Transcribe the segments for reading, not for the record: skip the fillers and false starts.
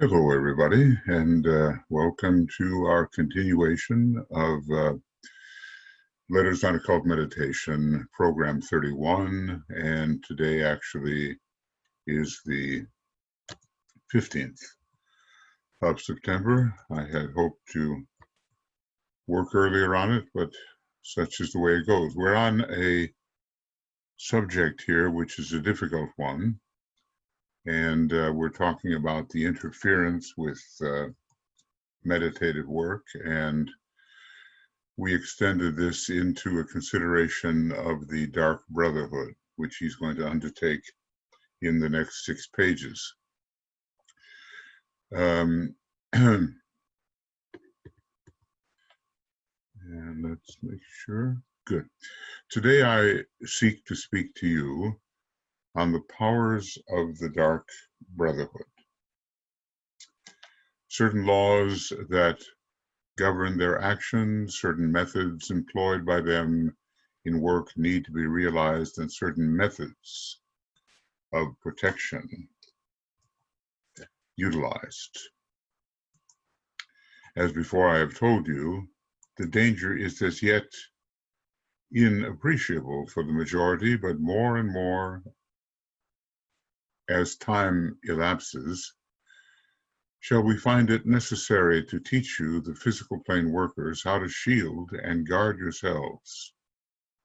Hello, everybody, and welcome to our continuation of Letters on Occult Meditation, Program 31. And today actually is the 15th of September. I had hoped to work earlier on it, but such is the way it goes. We're on a subject here which is a difficult one, and we're talking about the interference with meditative work, and we extended this into a consideration of the Dark Brotherhood, which he's going to undertake in the next 6 pages. And let's make sure. Good. Today I seek to speak to you on the powers of the Dark Brotherhood. Certain laws that govern their actions, certain methods employed by them in work need to be realized, and certain methods of protection utilized. As before I have told you, the danger is as yet inappreciable for the majority, but more and more as time elapses, shall we find it necessary to teach you, the physical plane workers, how to shield and guard yourselves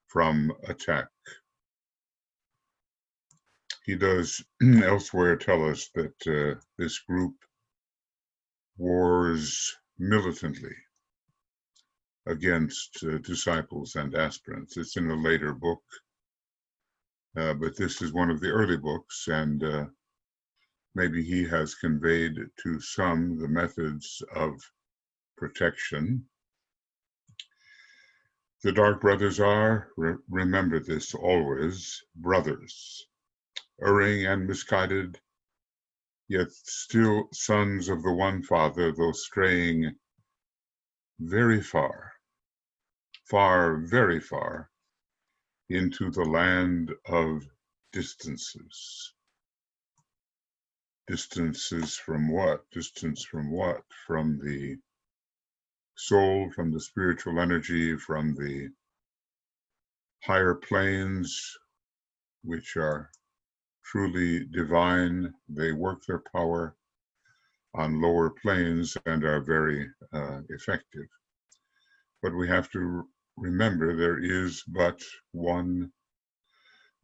from attack. He does elsewhere tell us that this group wars militantly against disciples and aspirants. It's in a later book, but this is one of the early books, and maybe he has conveyed to some the methods of protection. The Dark Brothers are, remember this always, brothers, erring and misguided, yet still sons of the one Father, though straying very far, very far, into the land of distances. Distances from what? Distance from what? From the soul, from the spiritual energy, from the higher planes, which are truly divine. They work their power on lower planes and are very effective. But we have to remember there is but one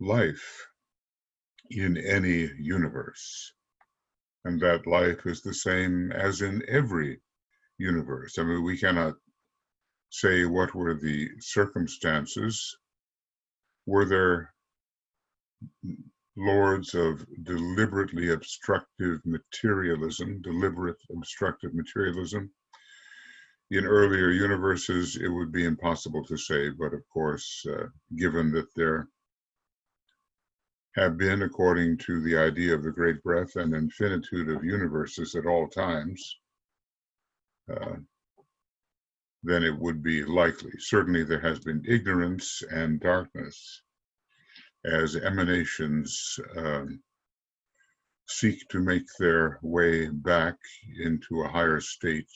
life in any universe, and that life is the same as in every universe. I mean, we cannot say what were the circumstances. Were there lords of deliberate obstructive materialism? In earlier universes, it would be impossible to say, but of course, given that there have been, according to the idea of the great breath, an infinitude of universes at all times, then it would be likely. Certainly there has been ignorance and darkness as emanations seek to make their way back into a higher state,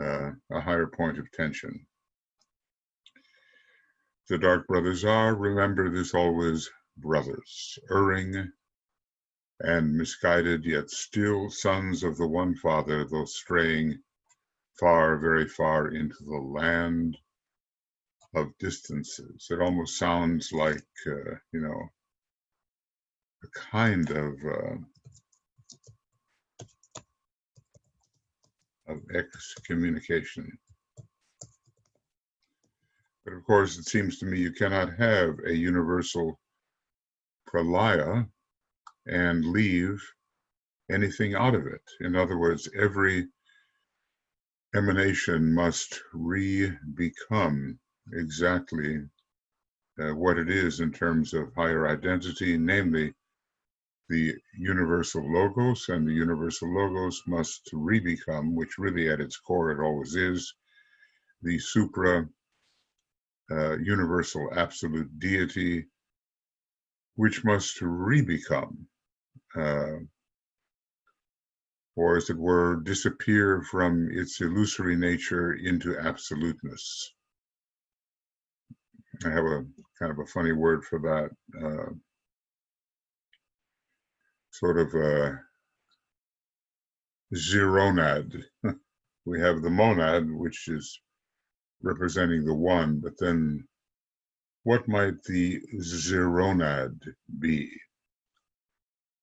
a higher point of tension. The Dark Brothers are, remember this always, brothers, erring and misguided, yet still sons of the one Father, though straying far, very far into the land of distances. It almost sounds like, a kind of excommunication. But of course, it seems to me you cannot have a universal pralaya and leave anything out of it. In other words, every emanation must re-become exactly what it is in terms of higher identity, namely the universal logos, and the universal logos must re-become, which really at its core it always is, the supra universal absolute deity, which must re-become or as it were, disappear from its illusory nature into absoluteness. I have a kind of a funny word for that, sort of a zeronad. We have the monad, which is representing the one, but then what might the zeronad be?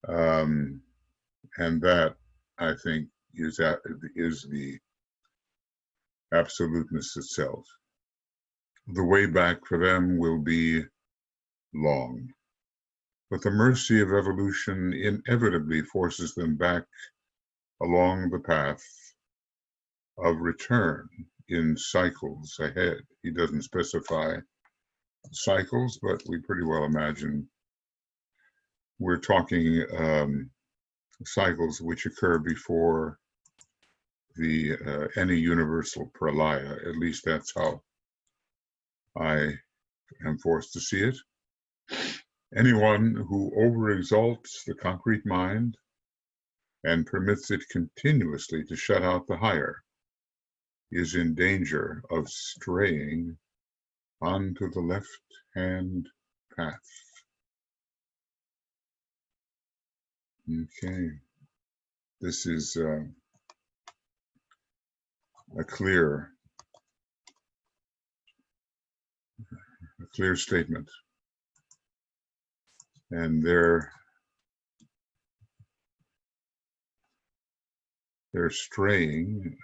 And that, I think, is the absoluteness itself. The way back for them will be long, but the mercy of evolution inevitably forces them back along the path of return in cycles ahead. He doesn't specify cycles, but we pretty well imagine we're talking cycles which occur before the any universal pralaya. At least that's how I am forced to see it. Anyone who overexalts the concrete mind and permits it continuously to shut out the higher is in danger of straying onto the left-hand path. Okay, this is a clear statement, and their straying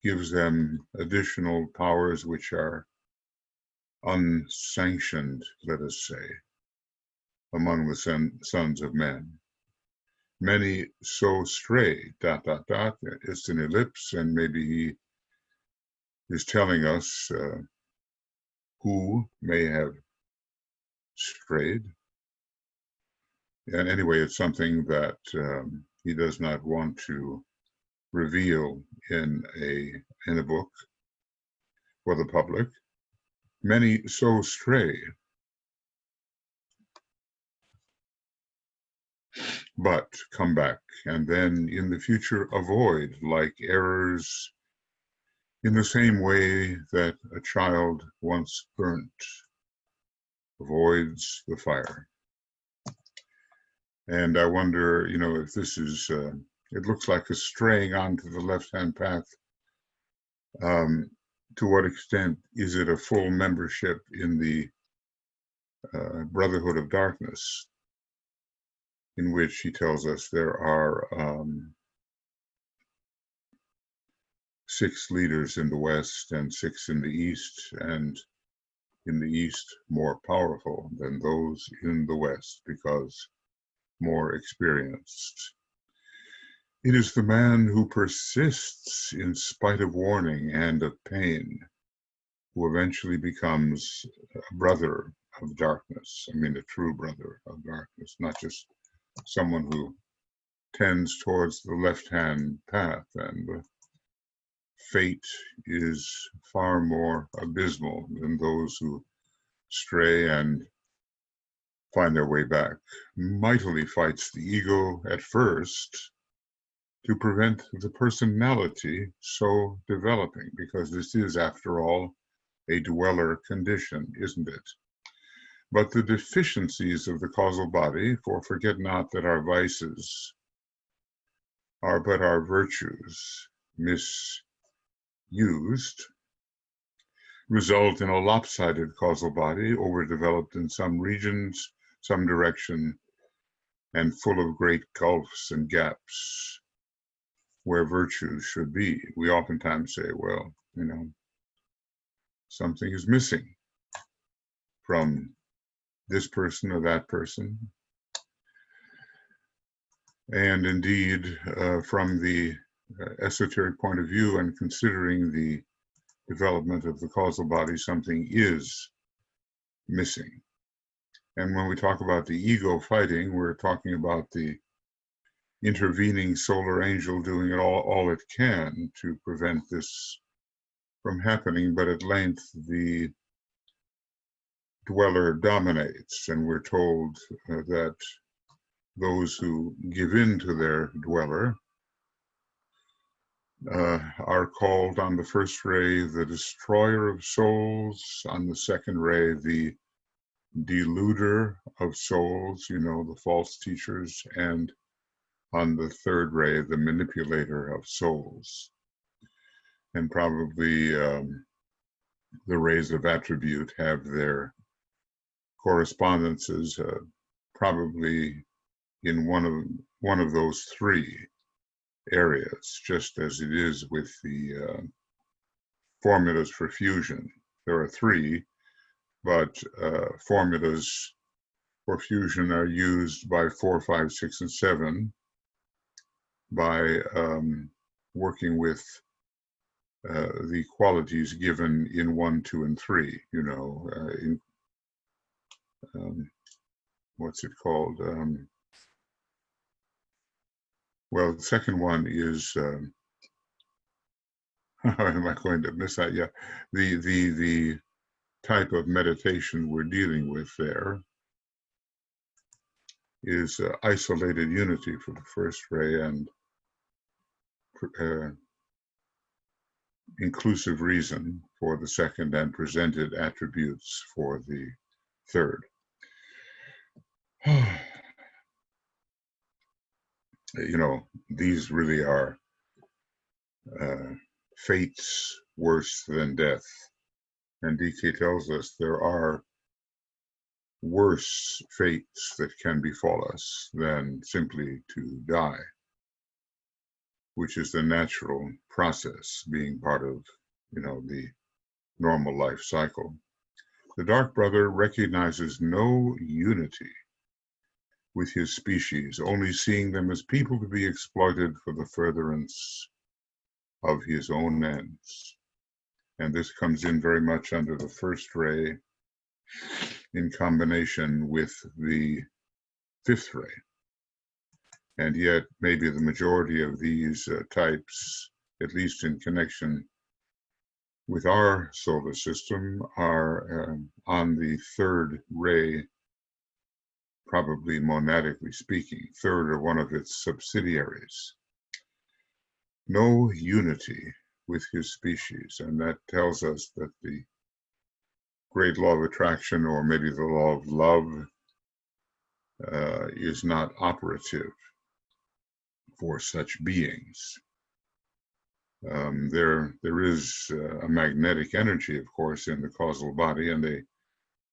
gives them additional powers which are unsanctioned, let us say, among the sons of men. Many so stray, ... It's an ellipse, and maybe he is telling us who may have strayed. And anyway, it's something that he does not want to reveal in a book for the public. Many so stray, but come back, and then in the future avoid like errors in the same way that a child once burnt avoids the fire. And I wonder, if this is, it looks like a straying onto the left-hand path. To what extent is it a full membership in the Brotherhood of Darkness, in which he tells us there are 6 leaders in the West and 6 in the East, and in the East more powerful than those in the West because more experienced. It is the man who persists in spite of warning and of pain who eventually becomes a brother of darkness. I mean, a true brother of darkness, not just someone who tends towards the left-hand path. And the fate is far more abysmal than those who stray and find their way back. Mightily fights the ego at first to prevent the personality so developing, because this is, after all, a dweller condition, isn't it? But the deficiencies of the causal body, for forget not that our vices are but our virtues misused, result in a lopsided causal body, overdeveloped in some regions, some direction, and full of great gulfs and gaps where virtues should be. We oftentimes say, well, something is missing from this person or that person. And indeed, from the esoteric point of view and considering the development of the causal body, something is missing. And when we talk about the ego fighting, we're talking about the intervening solar angel doing all it can to prevent this from happening, but at length the dweller dominates, and we're told that those who give in to their dweller are called on the first ray the destroyer of souls, on the second ray the deluder of souls, the false teachers, and on the third ray the manipulator of souls. And probably the rays of attribute have their correspondences probably in one of those three areas, just as it is with the formulas for fusion. There are three, but formulas for fusion are used by 4, 5, 6, and 7 by working with the qualities given in 1, 2, and 3, what's it called? Well, the second one is, how am I going to miss that? Yeah, the type of meditation we're dealing with there is isolated unity for the first ray and inclusive reason for the second, and presented attributes for the third. These really are fates worse than death. And DK tells us there are worse fates that can befall us than simply to die, which is the natural process, being part of, the normal life cycle. The Dark Brother recognizes no unity with his species, only seeing them as people to be exploited for the furtherance of his own ends. And this comes in very much under the first ray in combination with the fifth ray. And yet maybe the majority of these types, at least in connection with our solar system, are on the third ray, probably monadically speaking, third or one of its subsidiaries. No unity with his species, and that tells us that the great law of attraction, or maybe the law of love, is not operative for such beings. There is a magnetic energy, of course, in the causal body, and they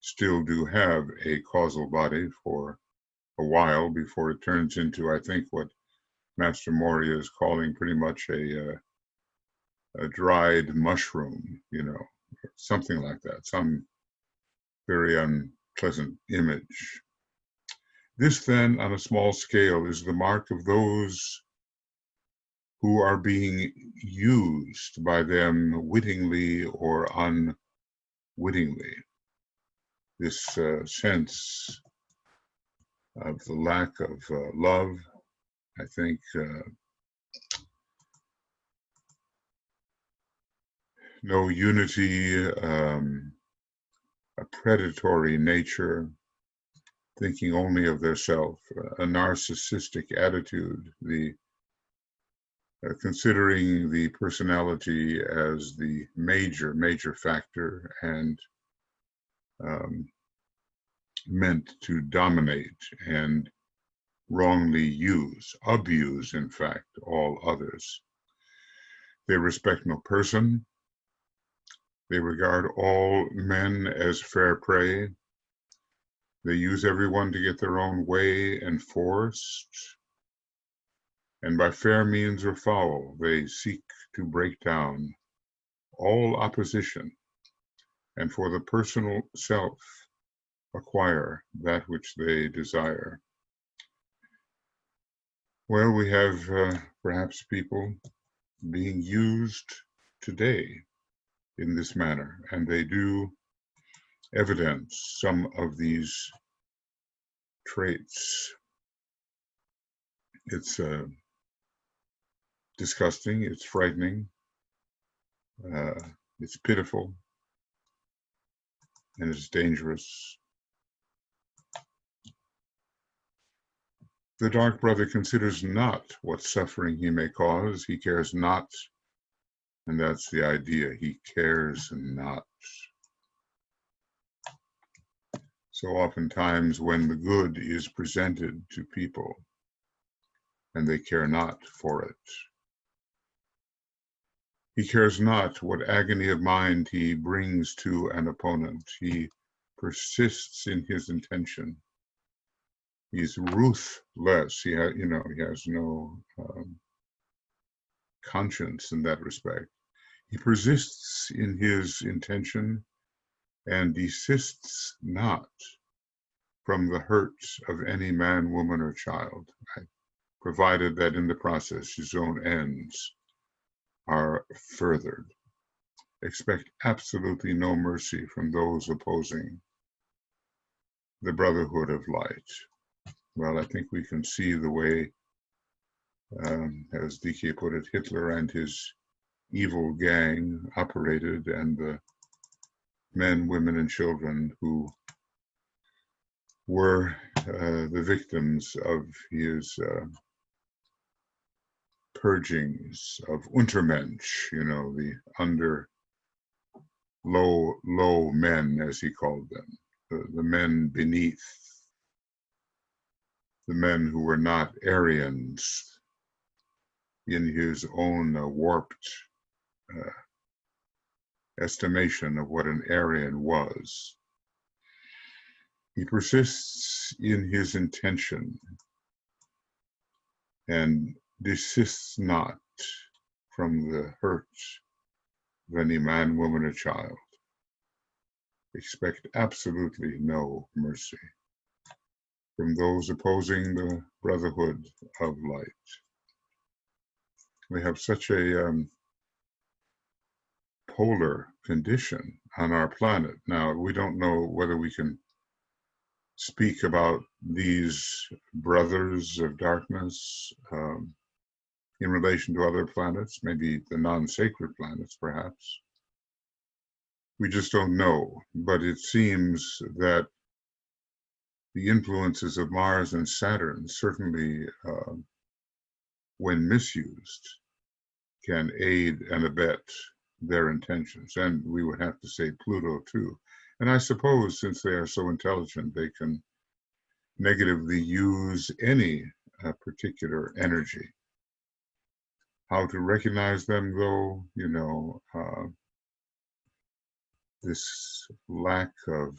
still do have a causal body for a while before it turns into, I think, what Master Moria is calling pretty much a dried mushroom, something like that, some very unpleasant image. This then, on a small scale, is the mark of those who are being used by them wittingly or unwittingly. This sense of the lack of love, I think, no unity, a predatory nature, thinking only of their self, a narcissistic attitude, the considering the personality as the major factor and meant to dominate and wrongly abuse, in fact, all others. They respect no person. They regard all men as fair prey. They use everyone to get their own way and forced. And by fair means or foul, they seek to break down all opposition, and for the personal self, acquire that which they desire. Well, we have perhaps people being used today in this manner, and they do evidence some of these traits. It's disgusting, it's frightening, it's pitiful, and it's dangerous. The dark brother considers not what suffering he may cause. He cares not, and that's the idea. He cares not. So oftentimes when the good is presented to people and they care not for it, he cares not what agony of mind he brings to an opponent. He persists in his intention. He's ruthless. He has no conscience in that respect. He persists in his intention and desists not from the hurts of any man, woman, or child, right? Provided that in the process his own ends are furthered. Expect absolutely no mercy from those opposing the brotherhood of light. Well, I think we can see the way, as DK put it, Hitler and his evil gang operated, and the men, women, and children who were the victims of his purgings of Untermensch, the low men, as he called them, the men beneath, the men who were not Aryans in his own warped estimation of what an Aryan was. He persists in his intention and desists not from the hurts of any man, woman, or child. Expect absolutely no mercy from those opposing the brotherhood of light. We have such a polar condition on our planet. Now, we don't know whether we can speak about these brothers of darkness in relation to other planets, maybe the non-sacred planets, perhaps. We just don't know, but it seems that the influences of Mars and Saturn certainly, when misused, can aid and abet their intentions. And we would have to say Pluto too. And I suppose since they are so intelligent, they can negatively use any particular energy. How to recognize them, though, this lack of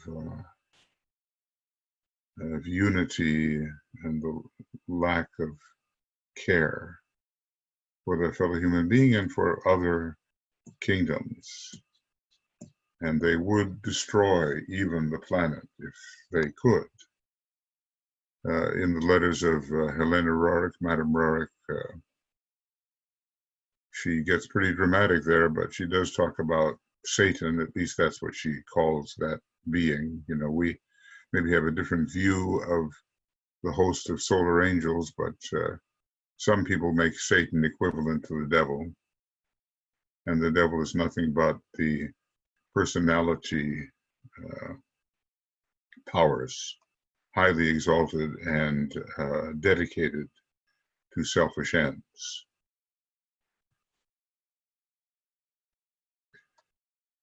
unity and the lack of care for their fellow human being and for other kingdoms. And they would destroy even the planet if they could. In the letters of Helena Roerich, Madame Roerich, she gets pretty dramatic there, but she does talk about Satan. At least that's what she calls that being. We maybe have a different view of the host of solar angels, but some people make Satan equivalent to the devil. And the devil is nothing but the personality powers, highly exalted and dedicated to selfish ends.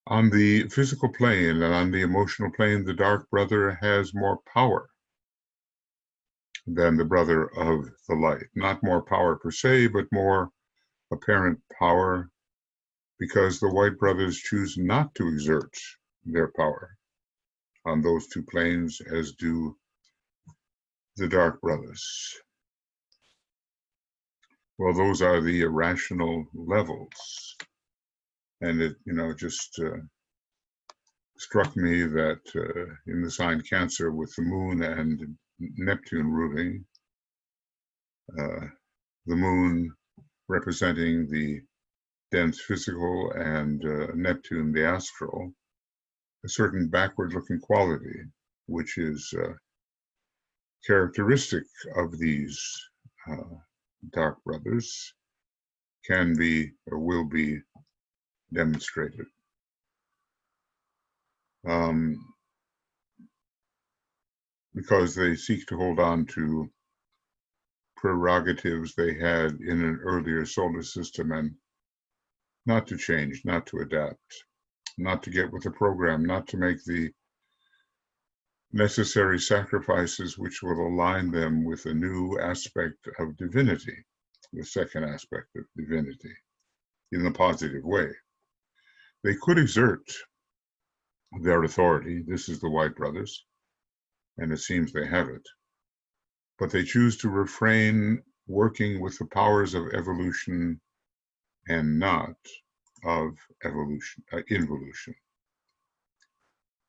On the physical plane and on the emotional plane, the dark brother has more power than the brother of the light. Not more power per se, but more apparent power, because the white brothers choose not to exert their power on those two planes, as do the dark brothers. Well, those are the irrational levels. And it, just struck me that in the sign Cancer, with the moon and Neptune ruling, the moon representing the dense physical and Neptune the astral, a certain backward-looking quality, which is characteristic of these dark brothers, can be or will be demonstrated. Because they seek to hold on to prerogatives they had in an earlier solar system, and not to change, not to adapt, not to get with the program, not to make the necessary sacrifices which will align them with a new aspect of divinity, the second aspect of divinity, in a positive way. They could exert their authority. This is the White Brothers, and it seems they have it. But they choose to refrain working with the powers of evolution and not of involution.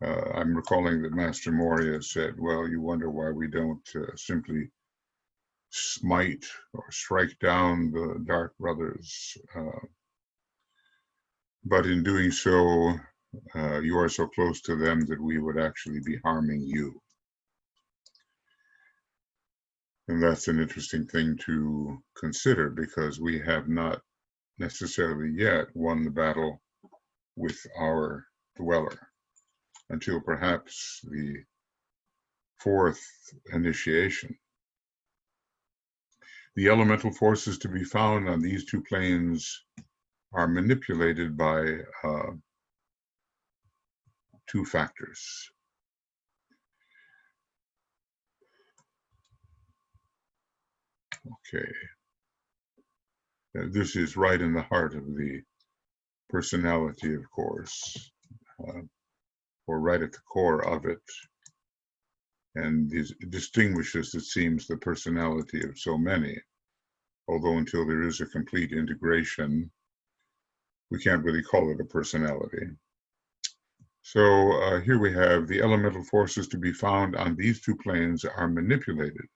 I'm recalling that Master Moria said, well, you wonder why we don't simply smite or strike down the Dark Brothers. But in doing so, you are so close to them that we would actually be harming you. And that's an interesting thing to consider, because we have not necessarily yet won the battle with our dweller until perhaps the fourth initiation. The elemental forces to be found on these two planes are manipulated by two factors. Okay. This is right in the heart of the personality, of course, or right at the core of it, and it distinguishes, it seems, the personality of so many, although until there is a complete integration, we can't really call it a personality. So here we have the elemental forces to be found on these two planes are manipulated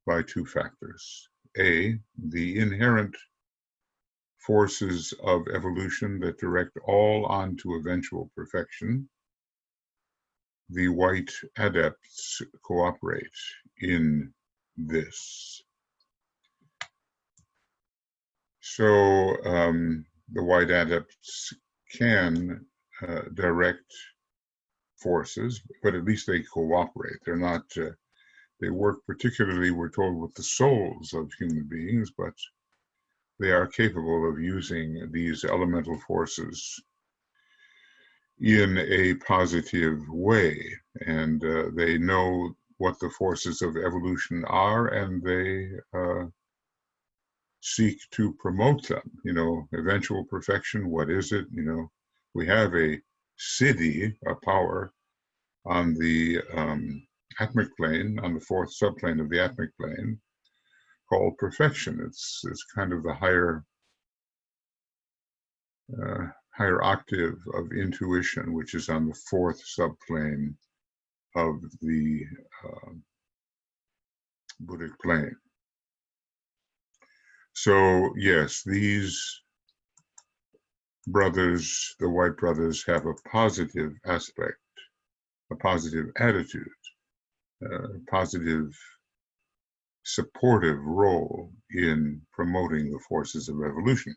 by two factors. A, the inherent forces of evolution that direct all on to eventual perfection. The white adepts cooperate in this. So the white adepts can direct forces, but at least they cooperate. They're not, they work particularly, we're told, with the souls of human beings, but they are capable of using these elemental forces in a positive way, and they know what the forces of evolution are, and they seek to promote them. You know, eventual perfection, what is it? You know, we have a siddhi, a power, on the atmic plane, on the fourth subplane of the atmic plane, called perfection. It's kind of the higher octave of intuition, which is on the fourth subplane of the Buddhic plane. So yes, these brothers, the White Brothers, have a positive aspect, a positive attitude, a positive supportive role in promoting the forces of evolution.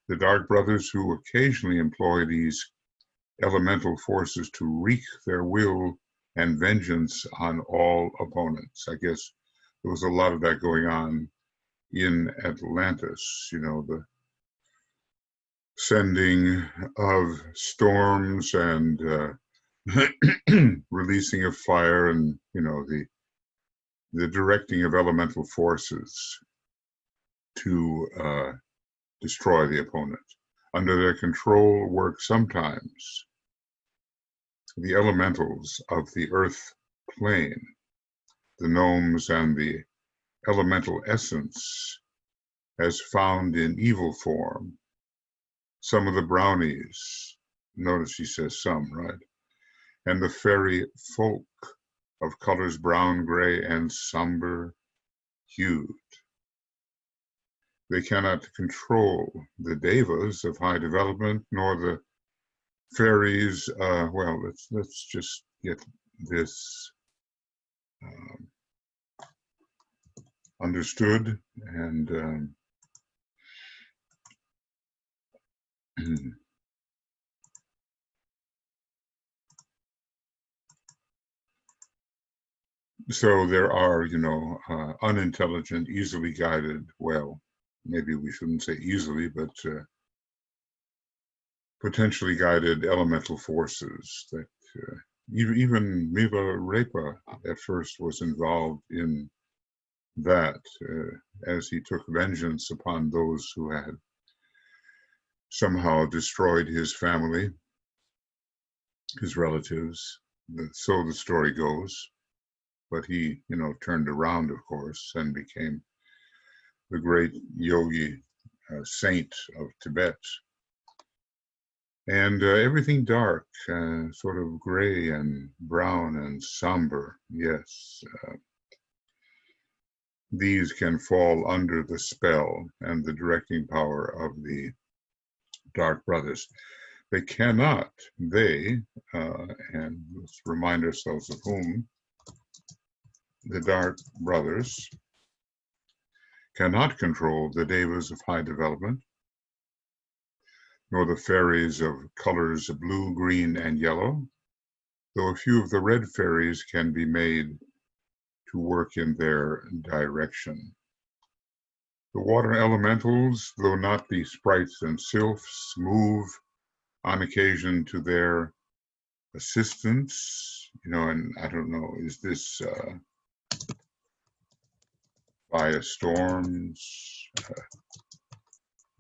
The Dark Brothers, who occasionally employ these elemental forces to wreak their will and vengeance on all opponents. I guess there was a lot of that going on in Atlantis, you know, the sending of storms and releasing of fire, and, you know, the directing of elemental forces to destroy the opponent. Under their control work sometimes the elementals of the earth plane, the gnomes, and the elemental essence as found in evil form. Some of the brownies, notice he says some, right? And the fairy folk of colors brown, gray, and somber hued. They cannot control the devas of high development, nor the fairies. Well, let's just get this understood, and So there are, unintelligent, easily guided, well, maybe we shouldn't say easily, but potentially guided elemental forces that even Milarepa at first was involved in that as he took vengeance upon those who had somehow destroyed his family, his relatives. So the story goes. But he, turned around, of course, and became the great yogi saint of Tibet. And everything dark, sort of gray and brown and somber, yes, these can fall under the spell and the directing power of the Dark Brothers. They cannot, and let's remind ourselves of whom, the Dark Brothers cannot control the devas of high development, nor the fairies of colors blue, green, and yellow, though a few of the red fairies can be made to work in their direction. The water elementals, though not the sprites and sylphs, move on occasion to their assistance, and I don't know, is this via storms,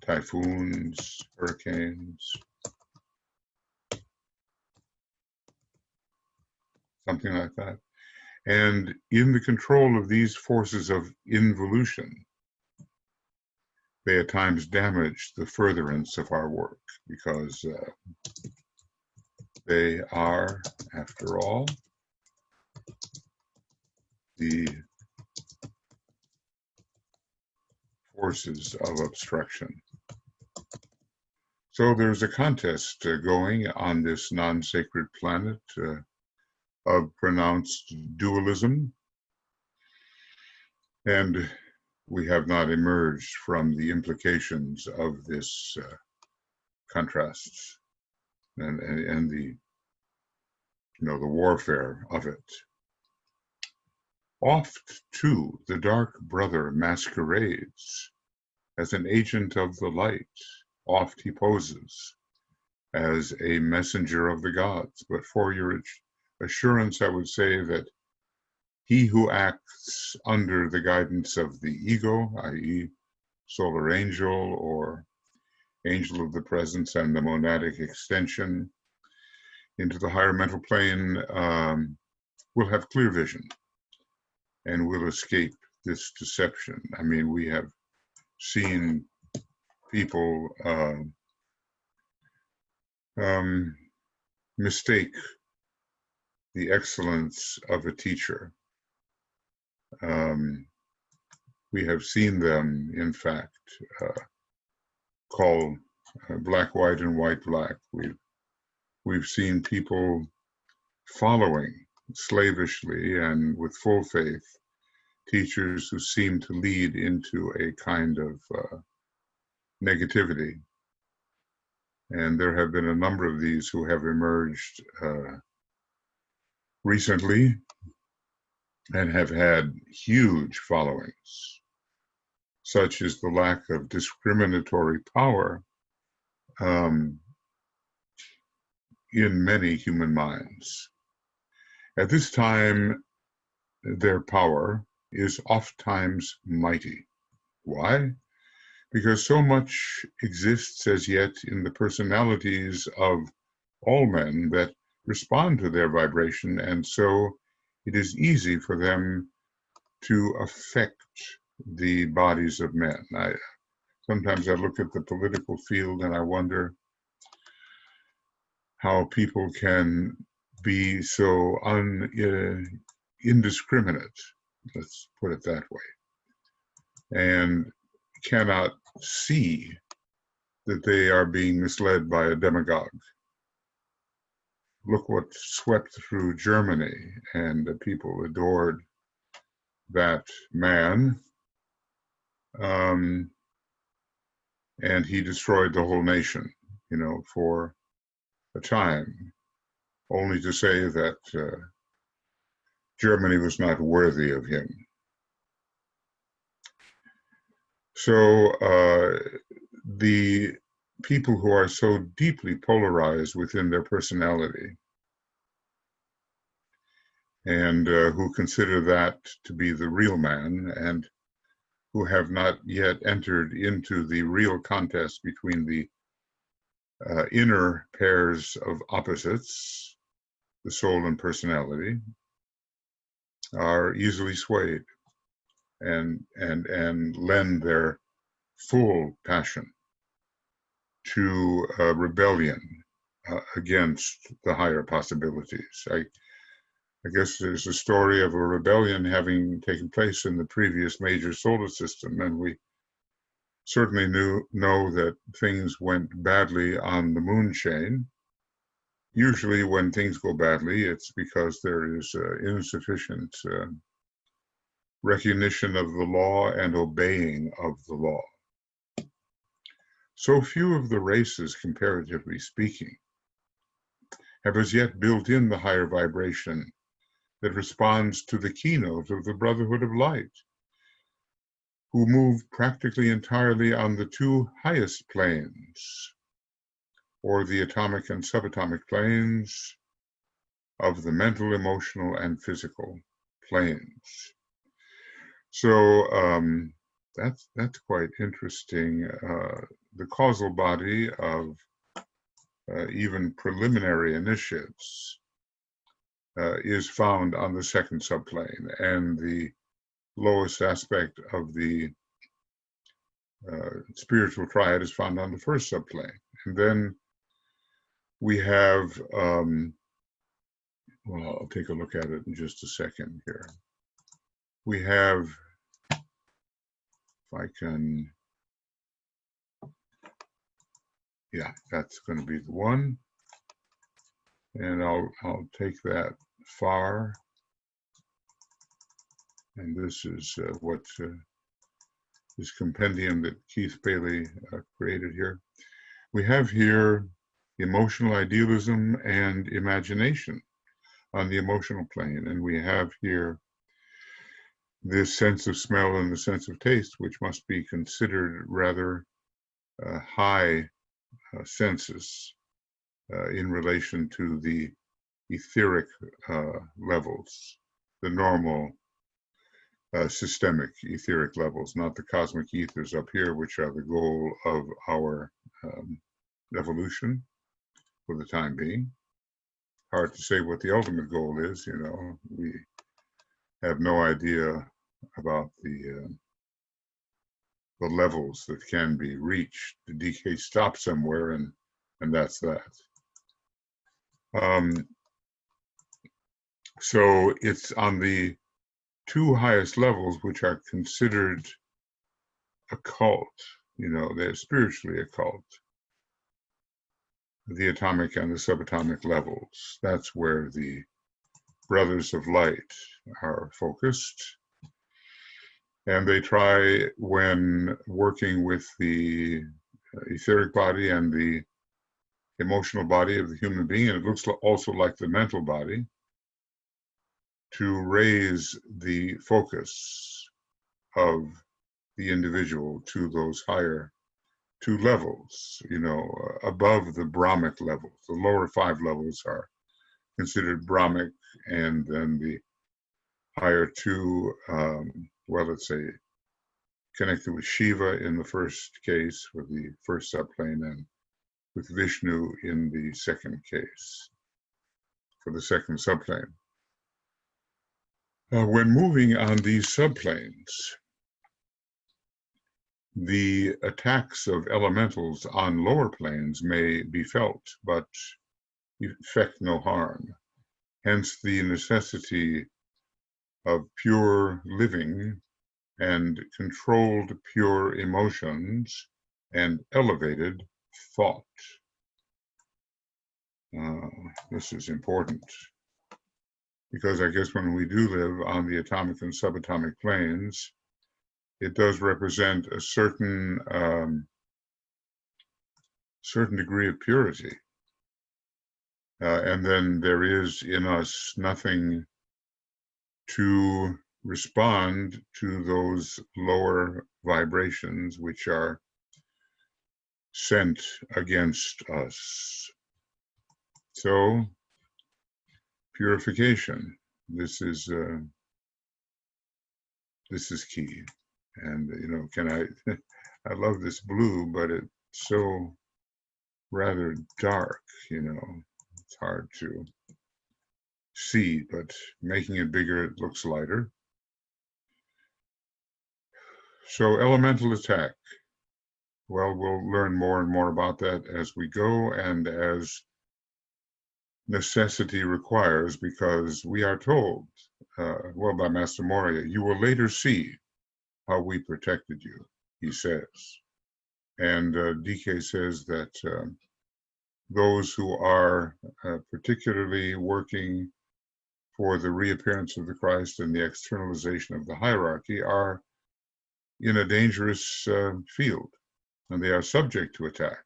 typhoons, hurricanes, something like that. And in the control of these forces of involution, they at times damage the furtherance of our work because they are, after all, the forces of obstruction. So there's a contest going on this non-sacred planet of pronounced dualism, and we have not emerged from the implications of this contrast and the the warfare of it. Oft too the dark brother masquerades as an agent of the light. Oft he poses as a messenger of the gods, but for your assurance I would say that he who acts under the guidance of the ego, i.e. solar angel or angel of the presence and the monadic extension into the higher mental plane, will have clear vision and will escape this deception. I mean, we have seen people mistake the excellence of a teacher. We have seen them, in fact, call black white and white black. We've seen people following slavishly and with full faith teachers who seem to lead into a kind of negativity. And there have been a number of these who have emerged recently and have had huge followings. Such is the lack of discriminatory power in many human minds. At this time, their power is oftentimes mighty. Why? Because so much exists as yet in the personalities of all men that respond to their vibration, and so it is easy for them to affect the bodies of men. Sometimes I look at the political field and I wonder how people can be so indiscriminate, let's put it that way, and cannot see that they are being misled by a demagogue. Look what swept through Germany, and the people adored that man, and he destroyed the whole nation, for a time, only to say that Germany was not worthy of him. So the people who are so deeply polarized within their personality and who consider that to be the real man and who have not yet entered into the real contest between the inner pairs of opposites, the soul and personality, are easily swayed and lend their full passion to rebellion against the higher possibilities. I guess there's a story of a rebellion having taken place in the previous major solar system, and we certainly know that things went badly on the moon chain. Usually when things go badly, it's because there is insufficient recognition of the law and obeying of the law. So few of the races, comparatively speaking, have as yet built in the higher vibration that responds to the keynote of the Brotherhood of Light, who move practically entirely on the two highest planes, or the atomic and subatomic planes of the mental, emotional, and physical planes. So that's quite interesting. The causal body of even preliminary initiates is found on the second subplane, and the lowest aspect of the spiritual triad is found on the first subplane. And then we have, well, I'll take a look at it in just a second here. We have, if I can, yeah, that's going to be the one. And I'll take that far. And this is what this compendium that Keith Bailey created here. We have here emotional idealism and imagination on the emotional plane. And we have here this sense of smell and the sense of taste, which must be considered rather high senses in relation to the etheric levels, the normal systemic etheric levels, not the cosmic ethers up here, which are the goal of our evolution for the time being. Hard to say what the ultimate goal is, you know. We have no idea about the levels that can be reached. The decay stops somewhere, and that's that. So it's on the two highest levels, which are considered occult, you know, they're spiritually occult, the atomic and the subatomic levels. That's where the Brothers of Light are focused. And they try, when working with the etheric body and the emotional body of the human being, and it looks also like the mental body, to raise the focus of the individual to those higher two levels, you know, above the Brahmic levels. The lower five levels are considered Brahmic, and then the higher two, well, let's say, connected with Shiva in the first case, for the first subplane, and with Vishnu in the second case, for the second subplane. When moving on these subplanes, the attacks of elementals on lower planes may be felt, but effect no harm. Hence the necessity of pure living and controlled pure emotions and elevated thought. This is important, because I guess when we do live on the atomic and subatomic planes, it does represent a certain degree of purity. And then there is in us nothing to respond to those lower vibrations which are sent against us. So, purification, this is key. And I love this blue, but it's so rather dark, it's hard to see, but making it bigger, it looks lighter. So elemental attack. Well, we'll learn more and more about that as we go and as necessity requires, because we are told, by Master Moria, you will later see how we protected you, he says. And DK says that those who are particularly working for the reappearance of the Christ and the externalization of the hierarchy are in a dangerous field, and they are subject to attack,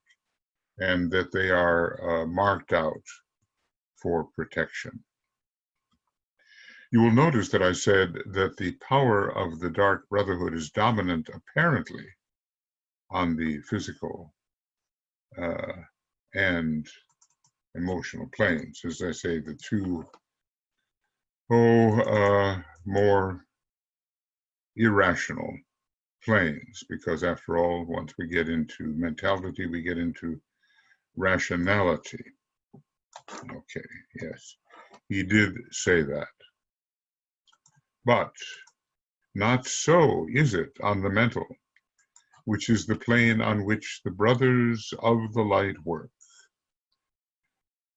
and that they are marked out for protection. You will notice that I said that the power of the Dark Brotherhood is dominant, apparently, on the physical and emotional planes. As I say, the two more irrational planes, because after all, once we get into mentality, we get into rationality. Okay, yes, he did say that. But not so is it on the mental, which is the plane on which the brothers of the light work.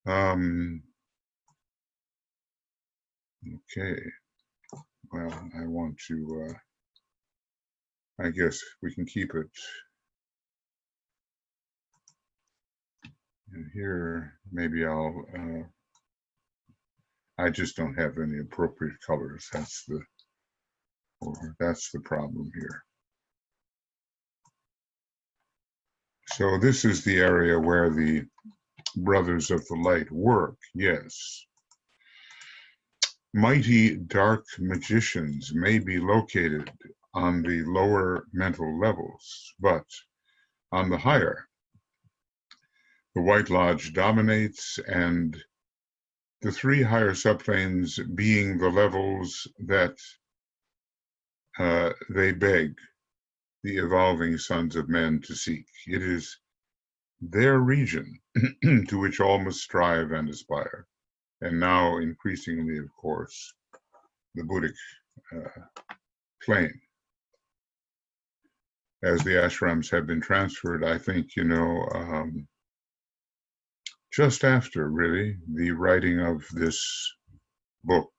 Okay, well, I want to, I guess we can keep it. And here, maybe I just don't have any appropriate colors. That's the problem here. So this is the area where the brothers of the light work, yes. Mighty dark magicians may be located on the lower mental levels, but on the higher, the White Lodge dominates, and the three higher subplanes being the levels that they beg the evolving sons of men to seek. It is their region to which all must strive and aspire. And now, increasingly, of course, the Buddhic plane. As the ashrams have been transferred, I think, just after, really, the writing of this book.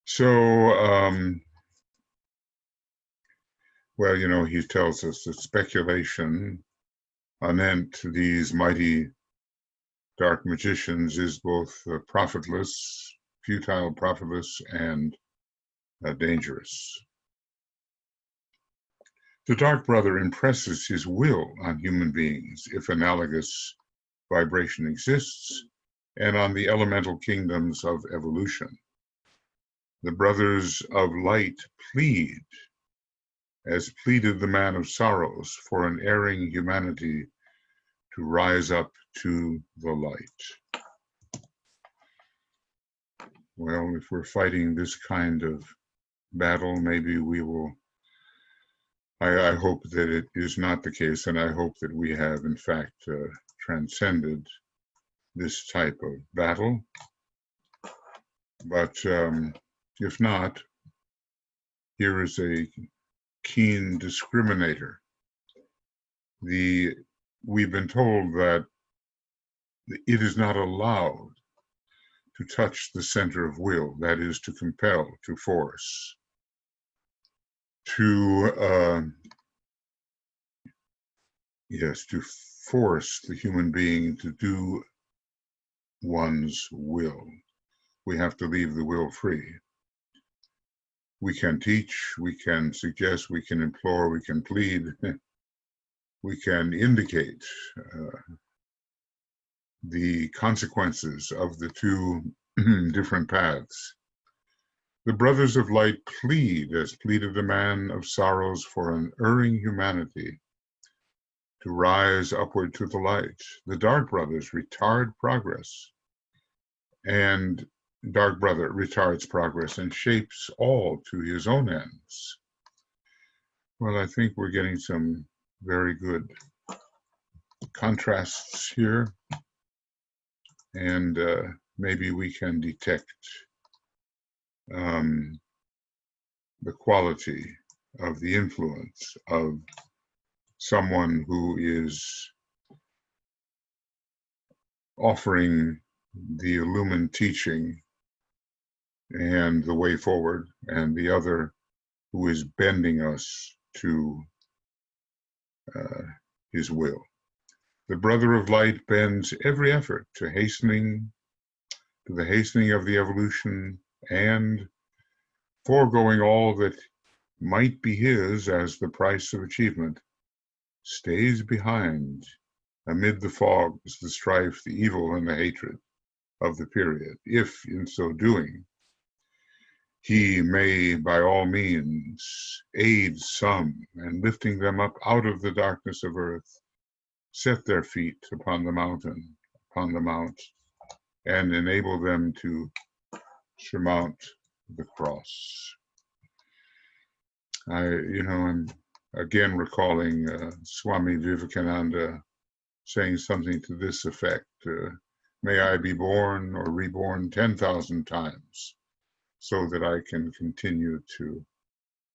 So, well, he tells us that speculation anent these mighty dark magicians is both profitless, futile, profitless, and dangerous. The Dark Brother impresses his will on human beings if analogous vibration exists, and on the elemental kingdoms of evolution. The brothers of light plead, as pleaded the man of sorrows, for an erring humanity to rise up to the light. Well, if we're fighting this kind of battle, maybe we will. I hope that it is not the case, and I hope that we have, in fact, transcended this type of battle. But if not, here is a keen discriminator. We've been told that it is not allowed to touch the center of will, that is, to compel, to force, to force the human being to do one's will. We have to leave the will free. We can teach, we can suggest, we can implore, we can plead, we can indicate the consequences of the two different paths. The brothers of light plead, as pleaded the man of sorrows, for an erring humanity to rise upward to the light. The dark brothers retard progress, and dark brother retards progress and shapes all to his own ends. Well, I think we're getting some very good contrasts here, and maybe we can detect the quality of the influence of someone who is offering the illumined teaching and the way forward, and the other who is bending us to his will. The brother of light bends every effort to the hastening of the evolution, and foregoing all that might be his as the price of achievement, stays behind amid the fogs, the strife, the evil, and the hatred of the period, if in so doing he may by all means aid some, and lifting them up out of the darkness of earth, set their feet upon the mountain, upon the mount, and enable them to surmount the cross. I'm again recalling Swami Vivekananda saying something to this effect: may I be born or reborn 10,000 times so that I can continue to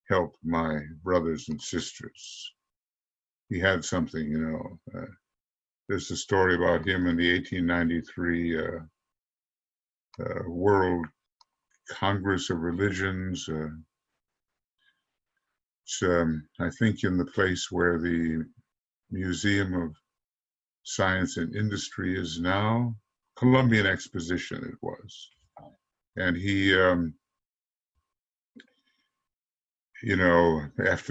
help my brothers and sisters. He had something, there's a story about him in the 1893 World Congress of Religions. It's, I think, in the place where the Museum of Science and Industry is now. Columbian Exposition it was. And he, after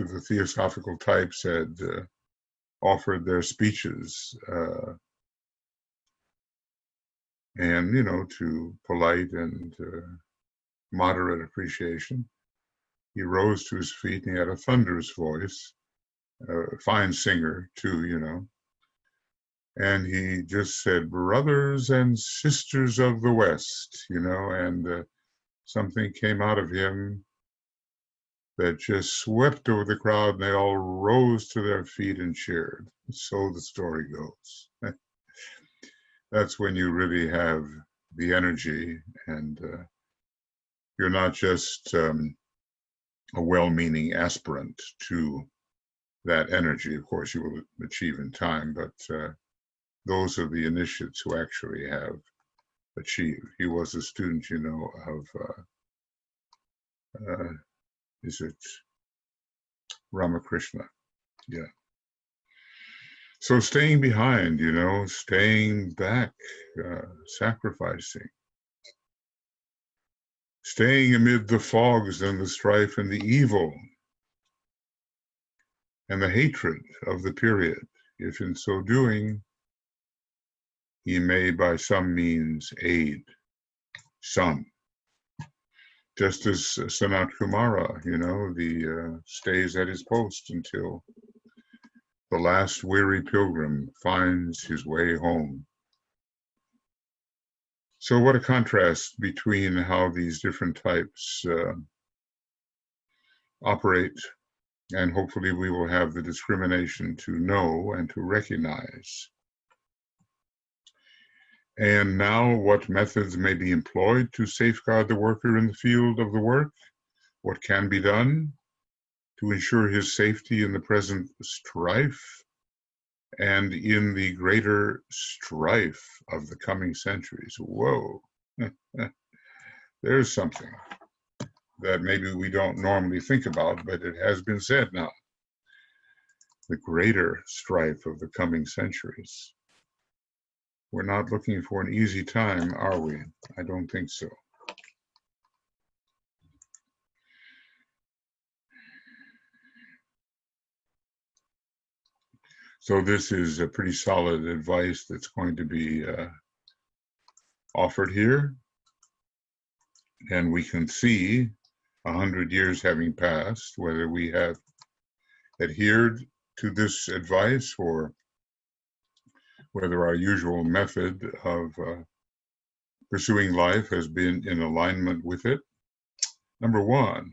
the theosophical types had offered their speeches, and, to polite and moderate appreciation, he rose to his feet and he had a thunderous voice, a fine singer too, and he just said, "Brothers and sisters of the West," and something came out of him that just swept over the crowd, and they all rose to their feet and cheered. So the story goes. That's when you really have the energy, and you're not just a well-meaning aspirant to that energy. Of course, you will achieve in time, but those are the initiates who actually have achieved. He was a student, of, is it Ramakrishna? Yeah. So staying behind, staying back, sacrificing, staying amid the fogs and the strife and the evil and the hatred of the period, if in so doing he may by some means aid some. Just as Sanat Kumara, stays at his post until the last weary pilgrim finds his way home. So what a contrast between how these different types operate, and hopefully we will have the discrimination to know and to recognize. And now, what methods may be employed to safeguard the worker in the field of the work? What can be done to ensure his safety in the present strife and in the greater strife of the coming centuries? Whoa, there's something that maybe we don't normally think about, but it has been said now. The greater strife of the coming centuries. We're not looking for an easy time, are we? I don't think so. So this is a pretty solid advice that's going to be offered here. And we can see 100 years having passed, whether we have adhered to this advice or whether our usual method of pursuing life has been in alignment with it. Number one,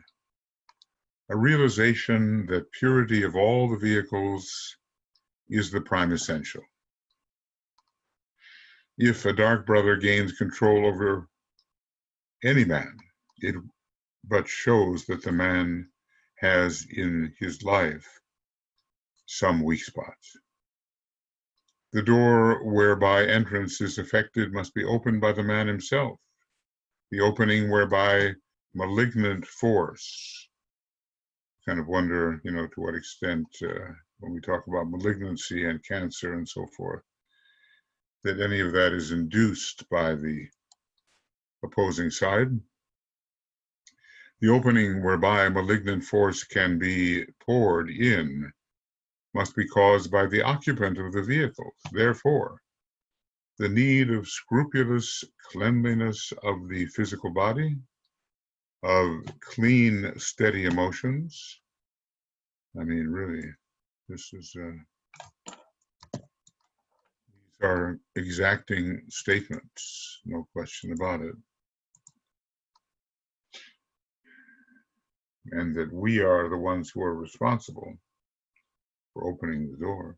a realization that purity of all the vehicles is the prime essential. If a dark brother gains control over any man, it but shows that the man has in his life some weak spots. The door whereby entrance is effected must be opened by the man himself. The opening whereby malignant force, kind of wonder, to what extent when we talk about malignancy and cancer and so forth, that any of that is induced by the opposing side. The opening whereby malignant force can be poured in must be caused by the occupant of the vehicle. Therefore, the need of scrupulous cleanliness of the physical body, of clean, steady emotions. I mean, really, this is these are exacting statements, no question about it. And that we are the ones who are responsible for opening the door.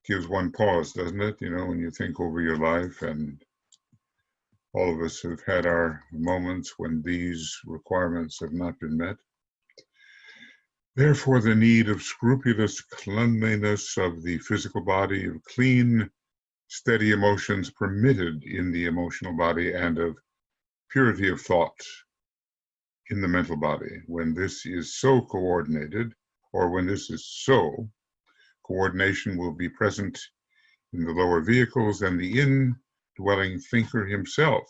Gives one pause, doesn't it? When you think over your life, and all of us have had our moments when these requirements have not been met. Therefore, the need of scrupulous cleanliness of the physical body, of clean, steady emotions permitted in the emotional body, and of purity of thought in the mental body. When this is so coordinated, or when this is so, coordination will be present in the lower vehicles, and the indwelling thinker himself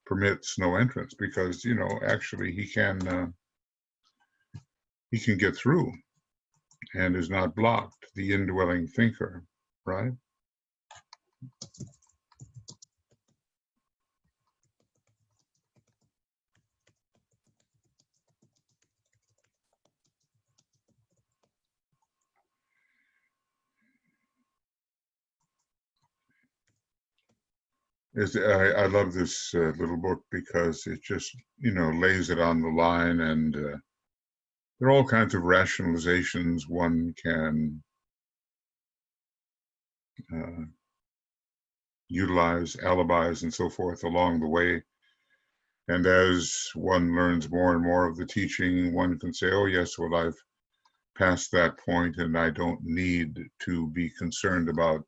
permits no entrance, because actually he can get through and is not blocked, the indwelling thinker, right? I love this little book because it just, lays it on the line, and there are all kinds of rationalizations one can utilize, alibis and so forth along the way. And as one learns more and more of the teaching, one can say, oh yes, well, I've passed that point and I don't need to be concerned about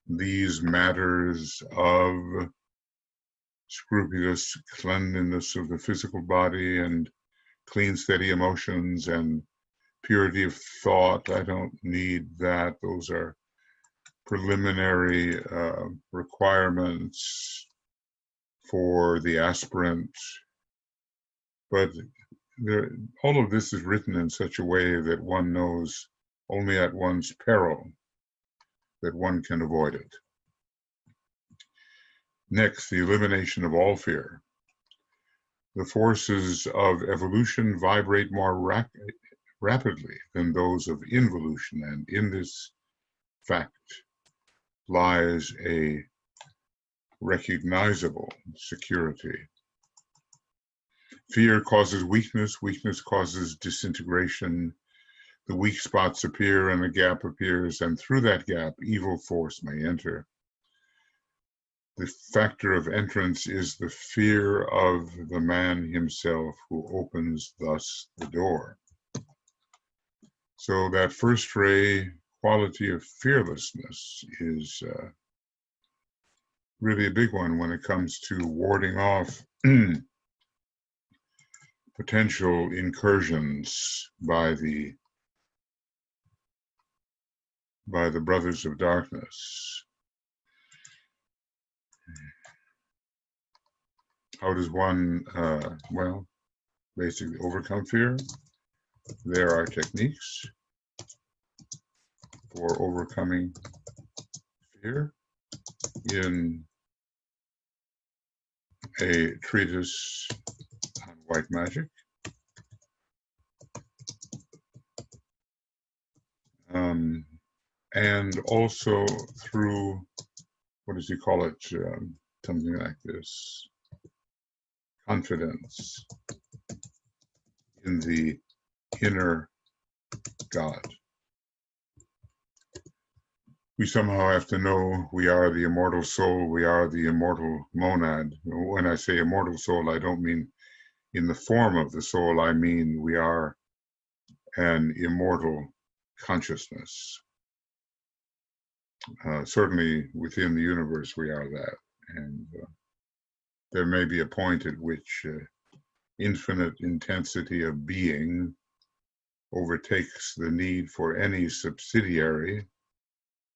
these matters of scrupulous cleanliness of the physical body and clean, steady emotions and purity of thought. I don't need that. Those are preliminary requirements for the aspirant. But all of this is written in such a way that one knows only at one's peril that one can avoid it. Next, the elimination of all fear. The forces of evolution vibrate more rapidly than those of involution, and in this fact lies a recognizable security. Fear causes weakness, weakness causes disintegration. The weak spots appear and a gap appears, and through that gap, evil force may enter. The factor of entrance is the fear of the man himself who opens thus the door. So that first ray quality of fearlessness is really a big one when it comes to warding off potential incursions by the brothers of darkness. How does one, basically overcome fear? There are techniques for overcoming fear in a treatise on white magic. And also through, what does he call it? Something like this, confidence in the inner God. We somehow have to know we are the immortal soul, we are the immortal monad. When I say immortal soul, I don't mean in the form of the soul, I mean we are an immortal consciousness. Certainly within the universe we are that. And there may be a point at which infinite intensity of being overtakes the need for any subsidiary,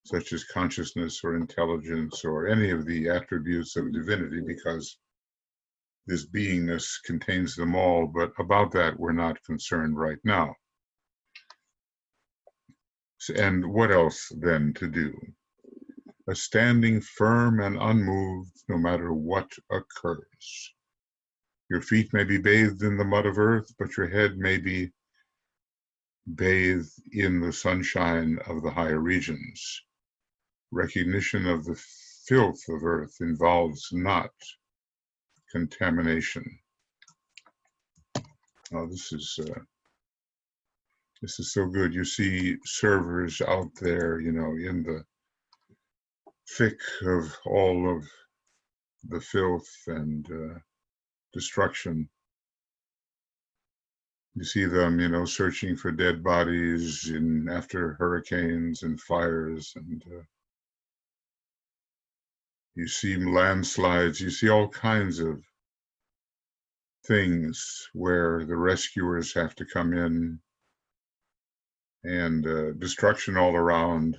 such as consciousness or intelligence or any of the attributes of divinity, because this beingness contains them all, but about that we're not concerned right now. And what else then to do? A standing firm and unmoved no matter what occurs. Your feet may be bathed in the mud of earth, but your head may be bathed in the sunshine of the higher regions. Recognition of the filth of earth involves not contamination. Oh, this is so good. You see servers out there, you know, in the thick of all of the filth and destruction. You see them, you know, searching for dead bodies after hurricanes and fires, and you see landslides. You see all kinds of things where the rescuers have to come in, and destruction all around.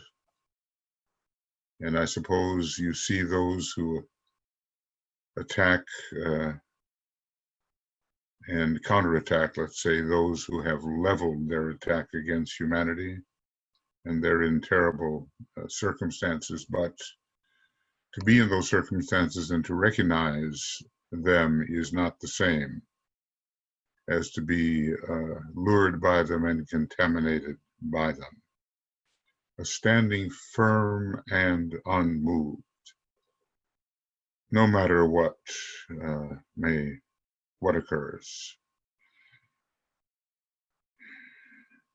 And I suppose you see those who attack and counterattack, let's say, those who have leveled their attack against humanity, and they're in terrible circumstances. But to be in those circumstances and to recognize them is not the same as to be lured by them and contaminated by them. A standing firm and unmoved, no matter what occurs.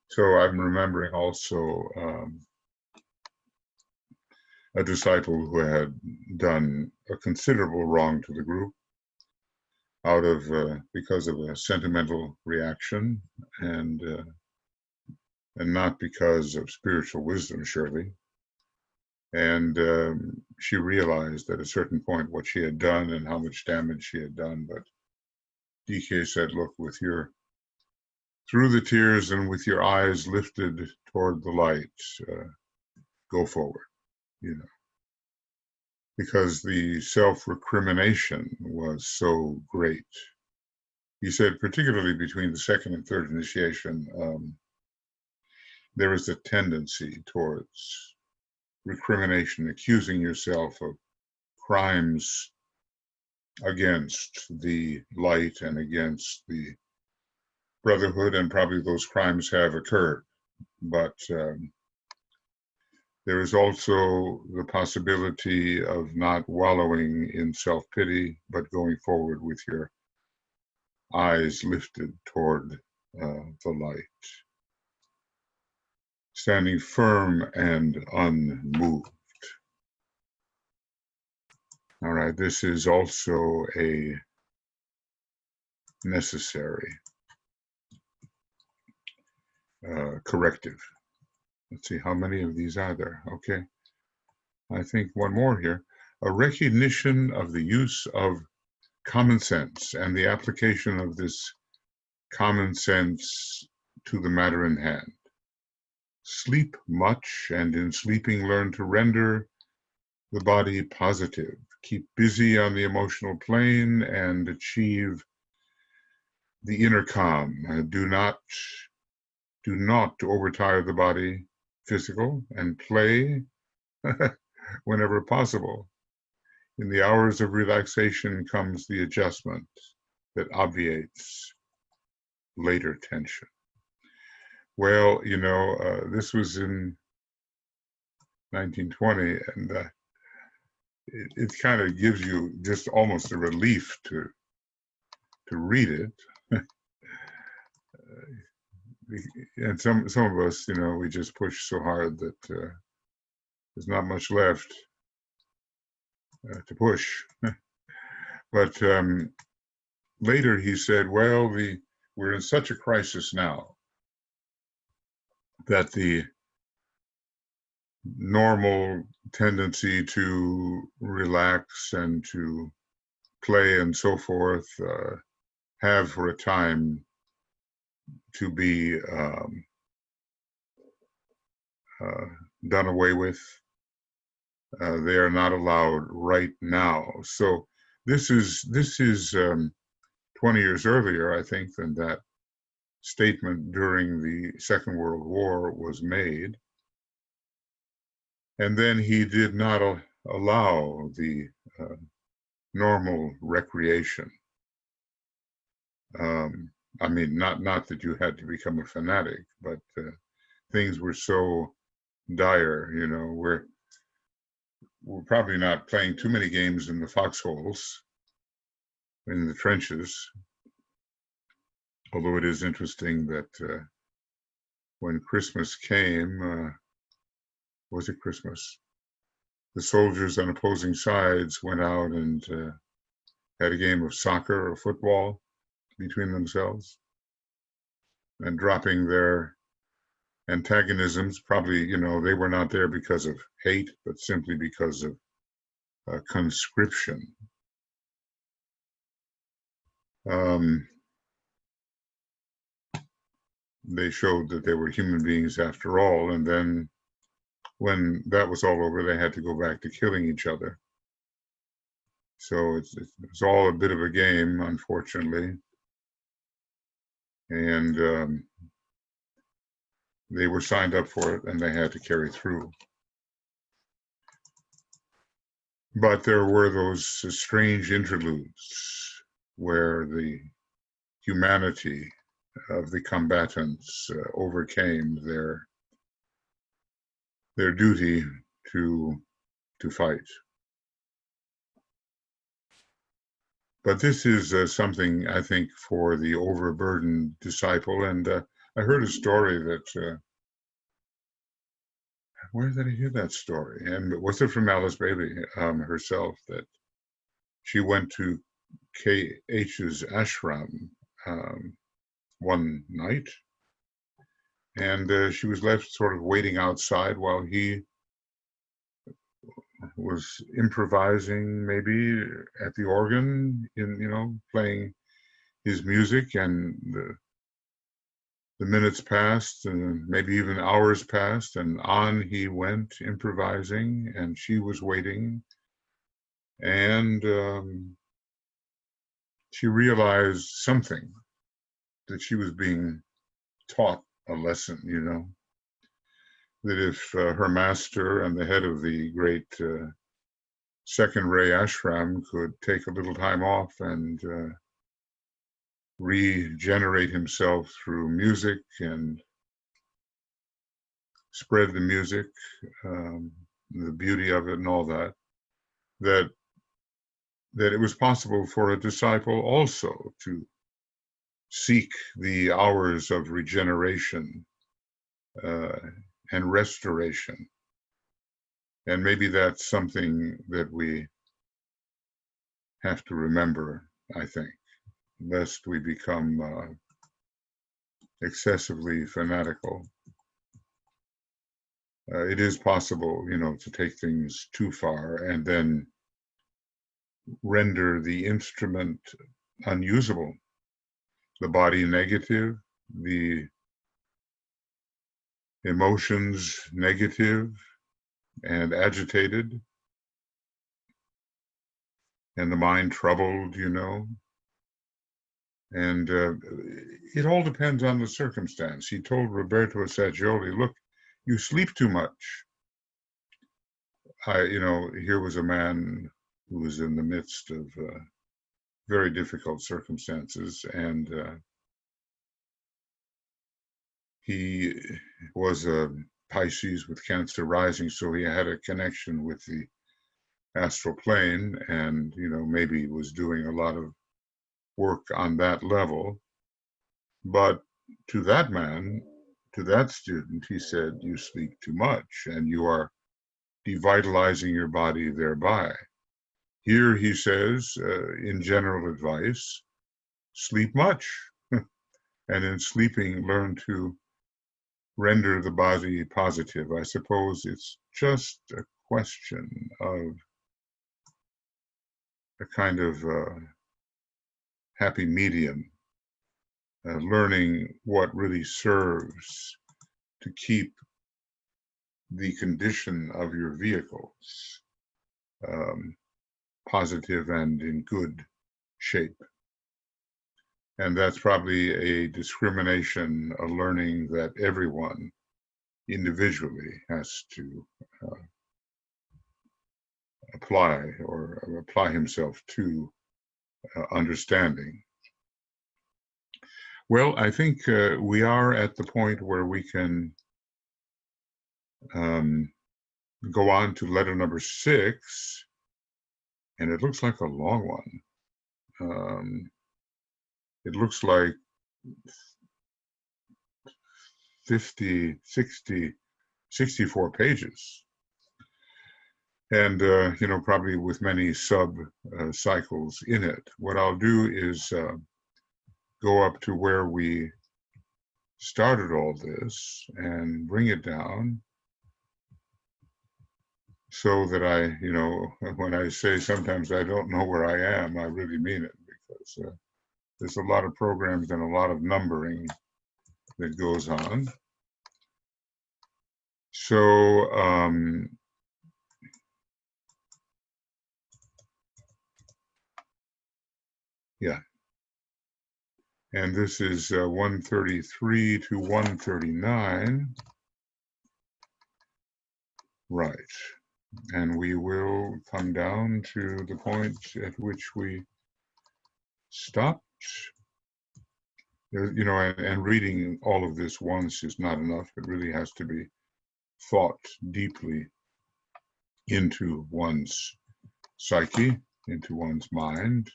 So I'm remembering also a disciple who had done a considerable wrong to the group because of a sentimental reaction, and not because of spiritual wisdom, surely. And she realized at a certain point what she had done and how much damage she had done. But DK said, look, through the tears and with your eyes lifted toward the light, go forward, you know. Because the self-recrimination was so great. He said, particularly between the second and third initiation, there is a tendency towards recrimination, accusing yourself of crimes against the light and against the brotherhood, and probably those crimes have occurred. But there is also the possibility of not wallowing in self-pity, but going forward with your eyes lifted toward the light. Standing firm and unmoved. All right, this is also a necessary corrective. Let's see, how many of these are there? Okay, I think one more here. A recognition of the use of common sense and the application of this common sense to the matter in hand. Sleep much, and in sleeping learn to render the body positive. Keep busy on the emotional plane and achieve the inner calm. Do not overtire the body, physical, and play whenever possible. In the hours of relaxation comes the adjustment that obviates later tension. Well, this was in 1920, and it kind of gives you just almost a relief to read it. And some of us, we just push so hard that there's not much left to push. But later he said, well, we're in such a crisis now that the normal tendency to relax and to play and so forth have for a time to be done away with. They are not allowed right now. So this is 20 years earlier, I think, than that statement during the Second World War was made. And then he did not allow the normal recreation. I mean, not that you had to become a fanatic, but things were so dire, we're probably not playing too many games in the foxholes, in the trenches. Although it is interesting that when Christmas came, was it Christmas? The soldiers on opposing sides went out and had a game of soccer or football between themselves, and dropping their antagonisms. Probably, they were not there because of hate, but simply because of conscription. They showed that they were human beings after all, and then when that was all over, they had to go back to killing each other. So it's all a bit of a game, unfortunately. And they were signed up for it, and they had to carry through. But there were those strange interludes where the humanity of the combatants overcame their duty to fight. But this is something, I think, for the overburdened disciple. And I heard a story that, where did I hear that story? And was it from Alice Bailey herself, that she went to K.H.'s ashram one night, and she was left sort of waiting outside while he was improvising, maybe at the organ, playing his music, and the minutes passed, and maybe even hours passed, and on he went improvising, and she was waiting, and she realized something, that she was being taught a lesson, that if her master and the head of the great second ray ashram could take a little time off and regenerate himself through music and spread the music, the beauty of it and all that, that it was possible for a disciple also to seek the hours of regeneration and restoration. And maybe that's something that we have to remember, I think, lest we become excessively fanatical. It is possible, to take things too far and then render the instrument unusable, the body negative, the emotions negative and agitated, and the mind troubled, And it all depends on the circumstance. He told Roberto Saggioli, look, you sleep too much. Here was a man who was in the midst of very difficult circumstances, and he was a Pisces with Cancer rising, so he had a connection with the astral plane, and maybe was doing a lot of work on that level. But to that man, to that student, he said, "You sleep too much, and you are devitalizing your body thereby." Here he says, in general advice, sleep much, and in sleeping, learn to render the body positive. I suppose it's just a question of a kind of happy medium, learning what really serves to keep the condition of your vehicles positive and in good shape. And that's probably a discrimination, a learning that everyone individually has to apply himself to understanding. Well, I think we are at the point where we can go on to letter number 6, and it looks like a long one. It looks like 50, 60, 64 pages. And, probably with many cycles in it. What I'll do is go up to where we started all this and bring it down so that I, when I say sometimes I don't know where I am, I really mean it, because there's a lot of programs and a lot of numbering that goes on. So, yeah. And this is 133 to 139. Right. And we will come down to the point at which we stopped. And reading all of this once is not enough. It really has to be thought deeply into one's psyche, into one's mind.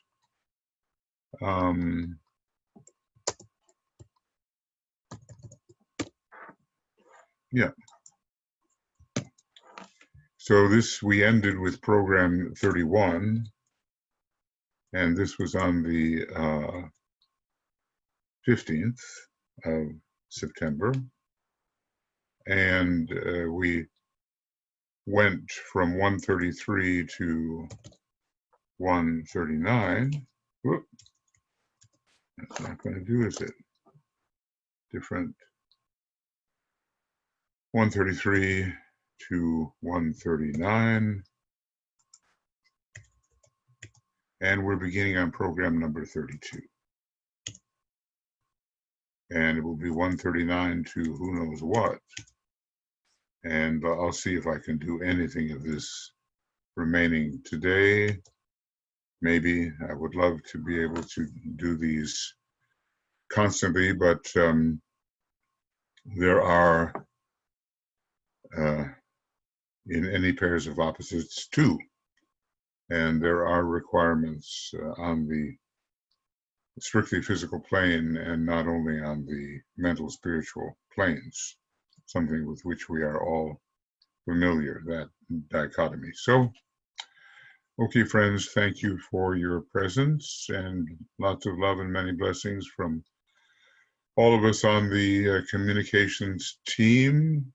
Yeah. So we ended with program 31, and this was on the 15th of September. And we went from 133 to 139. Whoop. That's not going to do, is it? Different. 133 to 139. And we're beginning on program number 32. And it will be 139 to who knows what. And I'll see if I can do anything of this remaining today. Maybe. I would love to be able to do these constantly, but there are, in any pairs of opposites, 2. And there are requirements on the strictly physical plane and not only on the mental spiritual planes, something with which we are all familiar, that dichotomy. So, okay, friends, thank you for your presence, and lots of love and many blessings from all of us on the communications team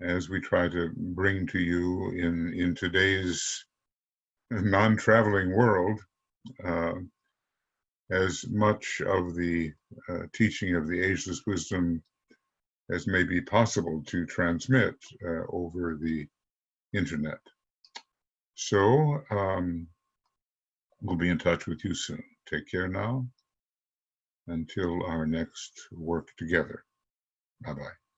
as we try to bring to you in today's non-traveling world as much of the teaching of the ageless wisdom as may be possible to transmit over the internet. So we'll be in touch with you soon. Take care now until our next work together. Bye-bye.